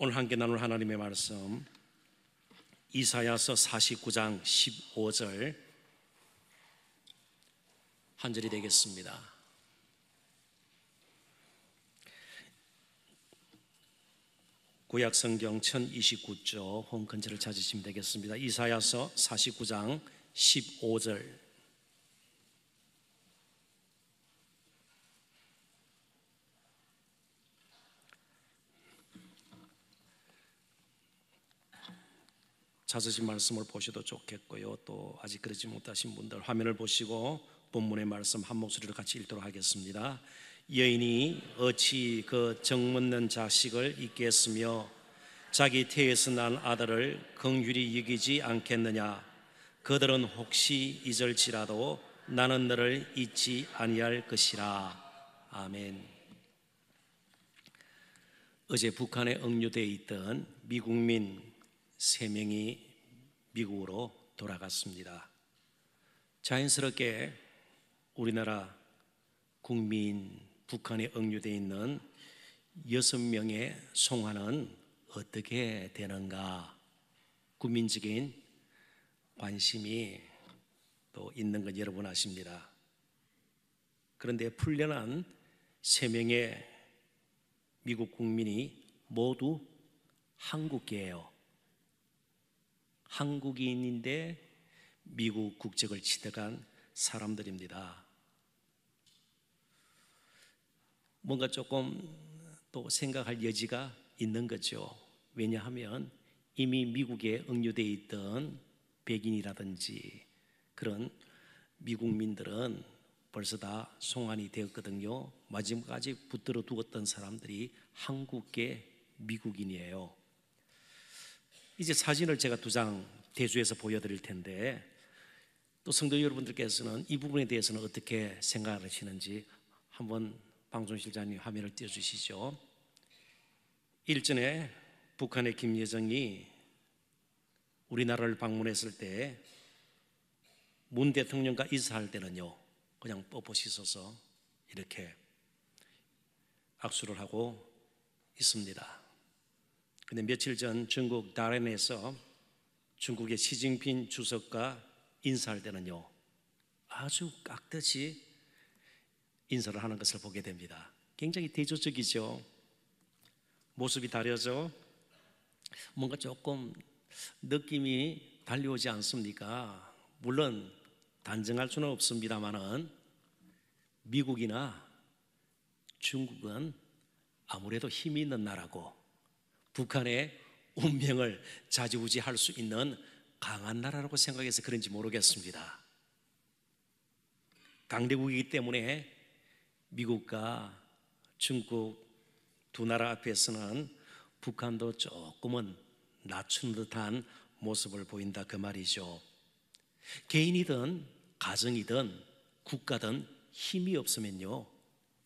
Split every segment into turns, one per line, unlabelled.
오늘 함께 나눌 하나님의 말씀 이사야서 49장 15절 한 절이 되겠습니다. 구약성경 1029쪽 홍근절을 찾으시면 되겠습니다. 이사야서 49장 15절. 찾으신 말씀을 보셔도 좋겠고요. 또 아직 그러지 못하신 분들 화면을 보시고 본문의 말씀 한 목소리로 같이 읽도록 하겠습니다. 여인이 어찌 그 정묻는 자식을 잊겠으며 자기 태에서 난 아들을 긍휼히 여기지 않겠느냐. 그들은 혹시 잊을지라도 나는 너를 잊지 아니할 것이라. 아멘. 어제 북한에 억류되어 있던 미국민 3명이 미국으로 돌아갔습니다. 자연스럽게 우리나라 국민 북한에 억류되어 있는 6명의 송환은 어떻게 되는가, 국민적인 관심이 또 있는 건 여러분 아십니다. 그런데 풀려난 3명의 미국 국민이 모두 한국계예요. 한국인인데 미국 국적을 취득한 사람들입니다. 뭔가 조금 또 생각할 여지가 있는 거죠. 왜냐하면 이미 미국에 억류되어 있던 백인이라든지 그런 미국민들은 벌써 다 송환이 되었거든요. 마지막까지 붙들어 두었던 사람들이 한국계 미국인이에요. 이제 사진을 제가 2장 대주에서 보여드릴 텐데 또 성도 여러분들께서는 이 부분에 대해서는 어떻게 생각하시는지 한번 방송실장님 화면을 띄워주시죠. 일전에 북한의 김여정이 우리나라를 방문했을 때 문 대통령과 인사할 때는요 그냥 뻣뻣이 이렇게 악수를 하고 있습니다. 근데 며칠 전 중국 다롄에서 중국의 시진핑 주석과 인사할 때는요 아주 깍듯이 인사를 하는 것을 보게 됩니다. 굉장히 대조적이죠. 모습이 다르죠. 뭔가 조금 느낌이 달려오지 않습니까? 물론 단정할 수는 없습니다만은 미국이나 중국은 아무래도 힘이 있는 나라고 북한의 운명을 좌지우지할 수 있는 강한 나라라고 생각해서 그런지 모르겠습니다. 강대국이기 때문에 미국과 중국 두 나라 앞에서는 북한도 조금은 낮춘 듯한 모습을 보인다 그 말이죠. 개인이든 가정이든 국가든 힘이 없으면요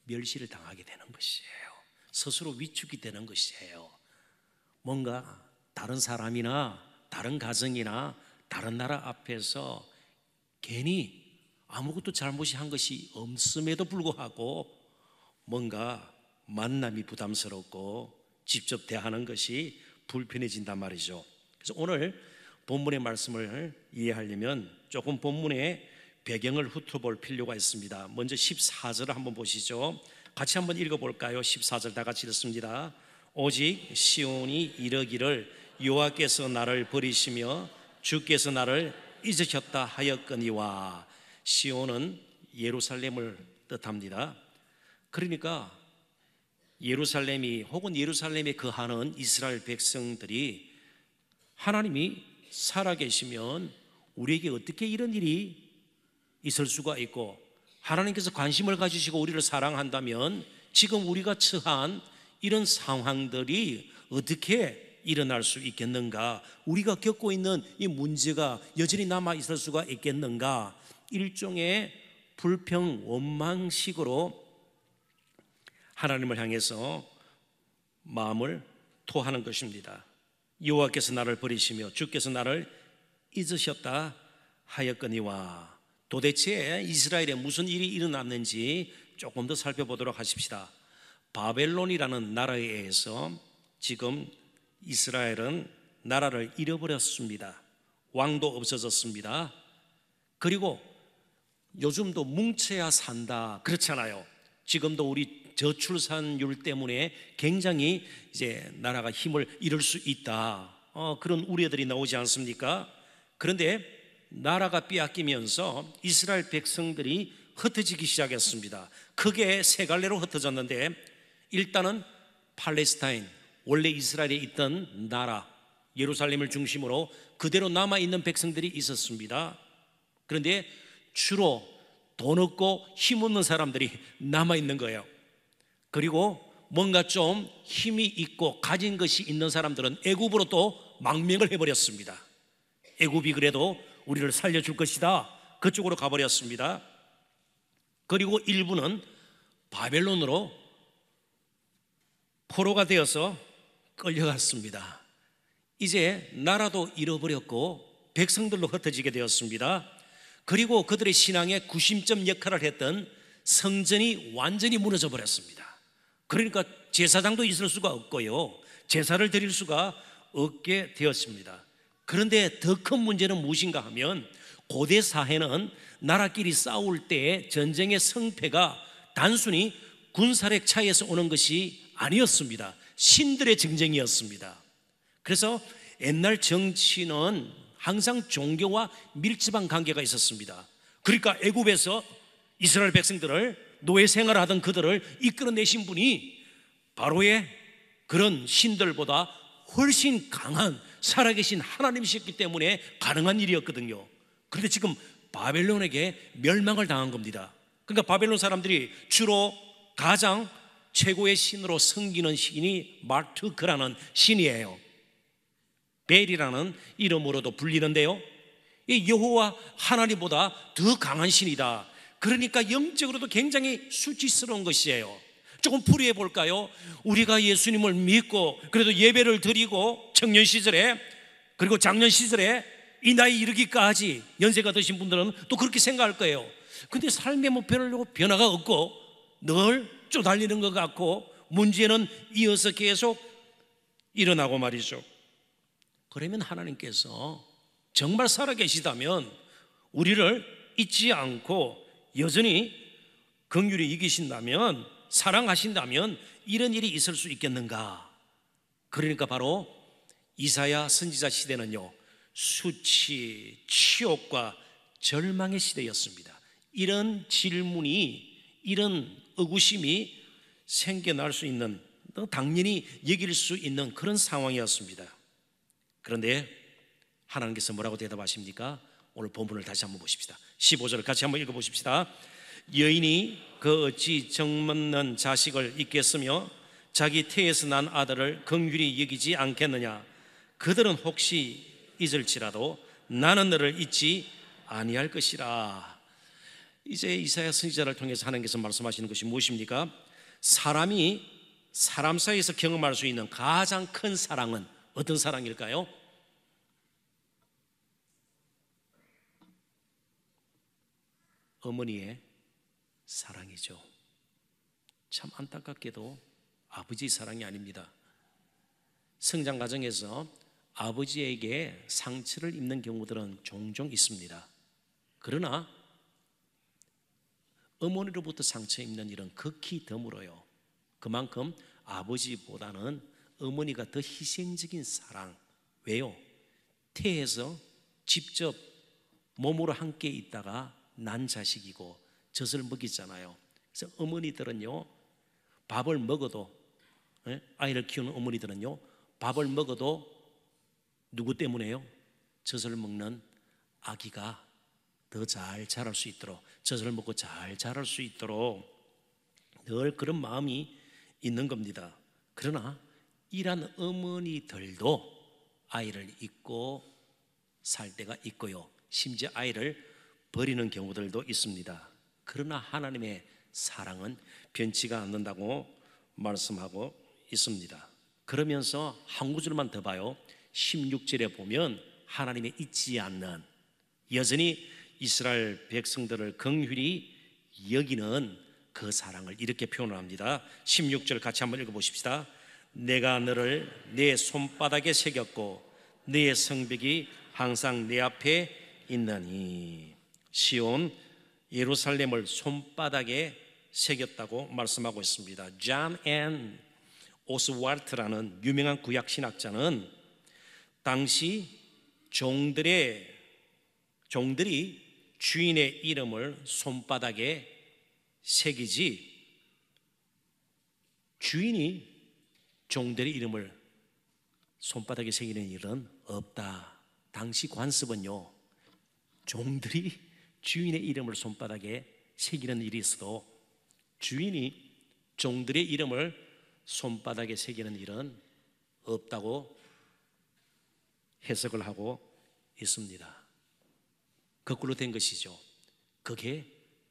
멸시를 당하게 되는 것이에요. 스스로 위축이 되는 것이에요. 뭔가 다른 사람이나 다른 가정이나 다른 나라 앞에서 괜히 아무것도 잘못이 한 것이 없음에도 불구하고 뭔가 만남이 부담스럽고 직접 대하는 것이 불편해진단 말이죠. 그래서 오늘 본문의 말씀을 이해하려면 조금 본문의 배경을 훑어볼 필요가 있습니다. 먼저 14절을 한번 보시죠. 같이 한번 읽어볼까요? 14절 다 같이 읽습니다. 오직 시온이 이르기를 여호와께서 나를 버리시며 주께서 나를 잊으셨다 하였거니와. 시온은 예루살렘을 뜻합니다. 그러니까 예루살렘이 혹은 예루살렘에 거하는 이스라엘 백성들이 하나님이 살아계시면 우리에게 어떻게 이런 일이 있을 수가 있고 하나님께서 관심을 가지시고 우리를 사랑한다면 지금 우리가 처한 이런 상황들이 어떻게 일어날 수 있겠는가, 우리가 겪고 있는 이 문제가 여전히 남아 있을 수가 있겠는가, 일종의 불평 원망식으로 하나님을 향해서 마음을 토하는 것입니다. 여호와께서 나를 버리시며 주께서 나를 잊으셨다 하였거니와. 도대체 이스라엘에 무슨 일이 일어났는지 조금 더 살펴보도록 하십시다. 바벨론이라는 나라에 의해서 지금 이스라엘은 나라를 잃어버렸습니다. 왕도 없어졌습니다. 그리고 요즘도 뭉쳐야 산다 그렇잖아요. 지금도 우리 저출산율 때문에 굉장히 이제 나라가 힘을 잃을 수 있다, 그런 우려들이 나오지 않습니까? 그런데 나라가 빼앗기면서 이스라엘 백성들이 흩어지기 시작했습니다. 크게 세 갈래로 흩어졌는데, 일단은 팔레스타인, 원래 이스라엘에 있던 나라 예루살렘을 중심으로 그대로 남아있는 백성들이 있었습니다. 그런데 주로 돈 없고 힘없는 사람들이 남아있는 거예요. 그리고 뭔가 좀 힘이 있고 가진 것이 있는 사람들은 애굽으로 또 망명을 해버렸습니다. 애굽이 그래도 우리를 살려줄 것이다, 그쪽으로 가버렸습니다. 그리고 일부는 바벨론으로 포로가 되어서 끌려갔습니다. 이제 나라도 잃어버렸고 백성들로 흩어지게 되었습니다. 그리고 그들의 신앙의 구심점 역할을 했던 성전이 완전히 무너져 버렸습니다. 그러니까 제사장도 있을 수가 없고요, 제사를 드릴 수가 없게 되었습니다. 그런데 더 큰 문제는 무엇인가 하면, 고대 사회는 나라끼리 싸울 때 전쟁의 승패가 단순히 군사력 차이에서 오는 것이 아니었습니다. 신들의 전쟁이었습니다. 그래서 옛날 정치는 항상 종교와 밀접한 관계가 있었습니다. 그러니까 애굽에서 이스라엘 백성들을, 노예 생활하던 그들을 이끌어내신 분이 바로의 그런 신들보다 훨씬 강한 살아계신 하나님이셨기 때문에 가능한 일이었거든요. 그런데 지금 바벨론에게 멸망을 당한 겁니다. 그러니까 바벨론 사람들이 주로 가장 최고의 신으로 섬기는 신이 마르투크라는 신이에요. 벨이라는 이름으로도 불리는데요, 이 여호와 하나님보다 더 강한 신이다. 그러니까 영적으로도 굉장히 수치스러운 것이에요. 조금 풀이해 볼까요? 우리가 예수님을 믿고 그래도 예배를 드리고 청년 시절에, 그리고 장년 시절에 이 나이 이르기까지 연세가 드신 분들은 또 그렇게 생각할 거예요. 근데 삶에 뭐 별로 변화가 없고 늘 쪼달리는 것 같고 문제는 이어서 계속 일어나고 말이죠. 그러면 하나님께서 정말 살아계시다면 우리를 잊지 않고 여전히 긍휼히 이기신다면, 사랑하신다면 이런 일이 있을 수 있겠는가? 그러니까 바로 이사야 선지자 시대는요, 수치, 치욕과 절망의 시대였습니다. 이런 질문이, 이런 의구심이 생겨날 수 있는, 또 당연히 여길 수 있는 그런 상황이었습니다. 그런데 하나님께서 뭐라고 대답하십니까? 오늘 본문을 다시 한번 보십시다. 15절을 같이 한번 읽어보십시다. 여인이 그 어찌 정없는 자식을 잊겠으며 자기 태에서 난 아들을 긍휼히 여기지 않겠느냐? 그들은 혹시 잊을지라도 나는 너를 잊지 아니할 것이라. 이제 이사야 선지자를 통해서 하나님께서 말씀하시는 것이 무엇입니까? 사람이 사람 사이에서 경험할 수 있는 가장 큰 사랑은 어떤 사랑일까요? 어머니의 사랑이죠. 참 안타깝게도 아버지 사랑이 아닙니다. 성장 과정에서 아버지에게 상처를 입는 경우들은 종종 있습니다. 그러나 어머니로부터 상처 입는 일은 극히 드물어요. 그만큼 아버지보다는 어머니가 더 희생적인 사랑. 왜요? 태에서 직접 몸으로 함께 있다가 난 자식이고 젖을 먹이잖아요. 그래서 어머니들은요, 밥을 먹어도, 아이를 키우는 어머니들은요, 밥을 먹어도 누구 때문에요? 젖을 먹는 아기가 더 잘 자랄 수 있도록, 젖을 먹고 잘 자랄 수 있도록 늘 그런 마음이 있는 겁니다. 그러나 이런 어머니들도 아이를 잊고 살 때가 있고요, 심지어 아이를 버리는 경우들도 있습니다. 그러나 하나님의 사랑은 변치가 않는다고 말씀하고 있습니다. 그러면서 한 구절만 더 봐요. 16절에 보면 하나님의 잊지 않는, 여전히 이스라엘 백성들을 긍휼히 여기는 그 사랑을 이렇게 표현합니다. 16절 같이 한번 읽어보십시다. 내가 너를 내 손바닥에 새겼고 너의 성벽이 항상 내 앞에 있나니. 시온 예루살렘을 손바닥에 새겼다고 말씀하고 있습니다. 존 앤 오스왈트라는 유명한 구약 신학자는 당시 종들이 주인의 이름을 손바닥에 새기지 주인이 종들의 이름을 손바닥에 새기는 일은 없다. 당시 관습은요, 종들이 주인의 이름을 손바닥에 새기는 일이 있어도 주인이 종들의 이름을 손바닥에 새기는 일은 없다고 해석을 하고 있습니다. 거꾸로 된 것이죠. 그게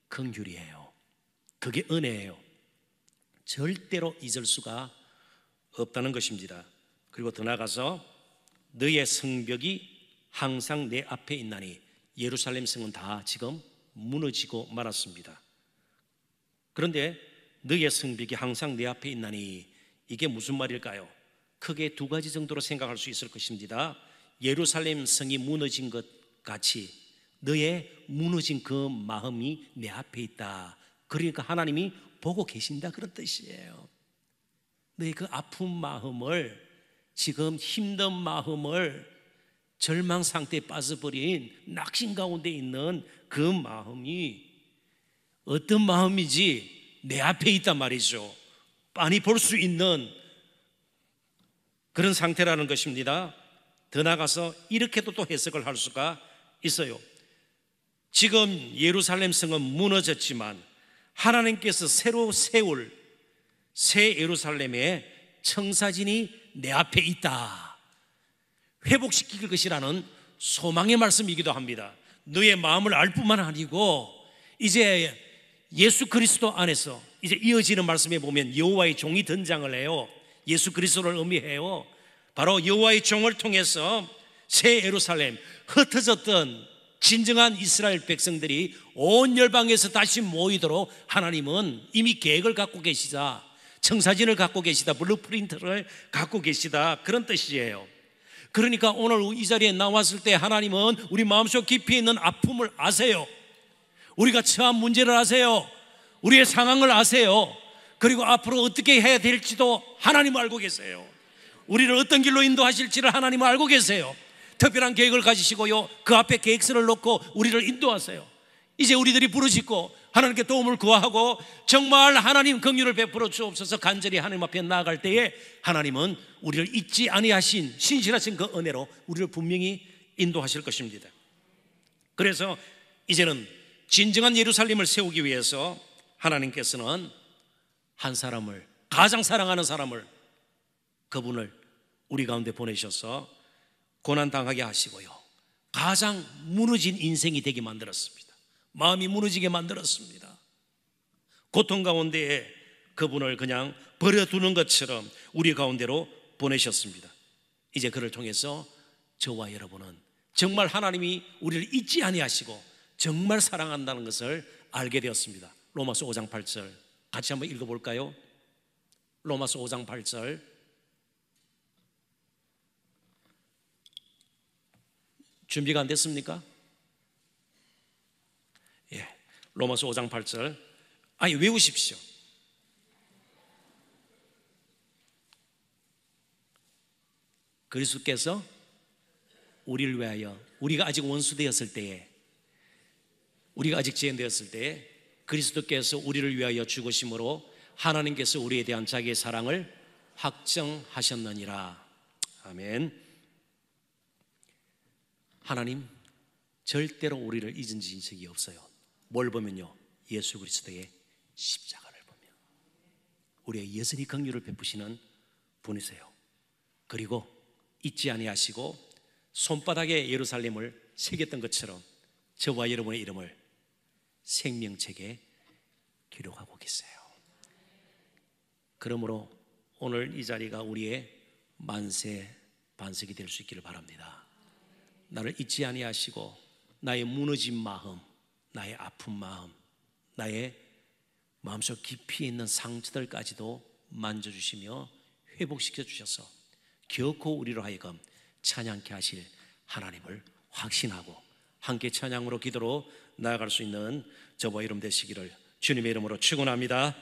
긍휼이에요. 그게 은혜예요. 절대로 잊을 수가 없다는 것입니다. 그리고 더 나아가서 너의 성벽이 항상 내 앞에 있나니. 예루살렘 성은 다 지금 무너지고 말았습니다. 그런데 너의 성벽이 항상 내 앞에 있나니, 이게 무슨 말일까요? 크게 두 가지 정도로 생각할 수 있을 것입니다. 예루살렘 성이 무너진 것 같이 너의 무너진 그 마음이 내 앞에 있다. 그러니까 하나님이 보고 계신다, 그런 뜻이에요. 너의 그 아픈 마음을, 지금 힘든 마음을, 절망 상태에 빠져버린 낙심 가운데 있는 그 마음이 어떤 마음이지 내 앞에 있단 말이죠. 빤히 볼 수 있는 그런 상태라는 것입니다. 더 나아가서 이렇게도 또 해석을 할 수가 있어요. 지금 예루살렘 성은 무너졌지만 하나님께서 새로 세울 새 예루살렘의 청사진이 내 앞에 있다. 회복시킬 것이라는 소망의 말씀이기도 합니다. 너의 마음을 알 뿐만 아니고 이제 예수 그리스도 안에서 이제 이어지는 말씀에 보면 여호와의 종이 등장을 해요. 예수 그리스도를 의미해요. 바로 여호와의 종을 통해서 새 예루살렘, 흩어졌던 진정한 이스라엘 백성들이 온 열방에서 다시 모이도록 하나님은 이미 계획을 갖고 계시다, 청사진을 갖고 계시다, 블루프린트를 갖고 계시다, 그런 뜻이에요. 그러니까 오늘 이 자리에 나왔을 때 하나님은 우리 마음속 깊이 있는 아픔을 아세요. 우리가 처한 문제를 아세요. 우리의 상황을 아세요. 그리고 앞으로 어떻게 해야 될지도 하나님 알고 계세요. 우리를 어떤 길로 인도하실지를 하나님 알고 계세요. 특별한 계획을 가지시고요, 그 앞에 계획서를 놓고 우리를 인도하세요. 이제 우리들이 부르짖고 하나님께 도움을 구하고 정말 하나님 긍휼을 베풀어 주옵소서 간절히 하나님 앞에 나아갈 때에 하나님은 우리를 잊지 아니하신 신실하신 그 은혜로 우리를 분명히 인도하실 것입니다. 그래서 이제는 진정한 예루살렘을 세우기 위해서 하나님께서는 한 사람을, 가장 사랑하는 사람을, 그분을 우리 가운데 보내셔서 고난당하게 하시고요, 가장 무너진 인생이 되게 만들었습니다. 마음이 무너지게 만들었습니다. 고통 가운데에 그분을 그냥 버려두는 것처럼 우리 가운데로 보내셨습니다. 이제 그를 통해서 저와 여러분은 정말 하나님이 우리를 잊지 아니하시고 정말 사랑한다는 것을 알게 되었습니다. 로마서 5장 8절 같이 한번 읽어볼까요? 로마서 5장 8절. 준비가 안 됐습니까? 예, 로마서 5장 8절. 아니, 외우십시오. 그리스도께서 우리를 위하여, 우리가 아직 원수되었을 때에, 우리가 아직 죄인되었을 때에 그리스도께서 우리를 위하여 죽으심으로 하나님께서 우리에 대한 자기의 사랑을 확정하셨느니라. 아멘. 하나님 절대로 우리를 잊은 적이 없어요. 뭘 보면요, 예수 그리스도의 십자가를 보면 우리의 여전히 긍휼을 베푸시는 분이세요. 그리고 잊지 아니하시고 손바닥에 예루살렘을 새겼던 것처럼 저와 여러분의 이름을 생명책에 기록하고 계세요. 그러므로 오늘 이 자리가 우리의 만세 반석이 될 수 있기를 바랍니다. 나를 잊지 아니하시고 나의 무너진 마음, 나의 아픈 마음, 나의 마음속 깊이 있는 상처들까지도 만져주시며 회복시켜 주셔서 결코 우리로 하여금 찬양케 하실 하나님을 확신하고 함께 찬양으로 기도로 나아갈 수 있는 저와 여러분 되시기를 주님의 이름으로 축원합니다.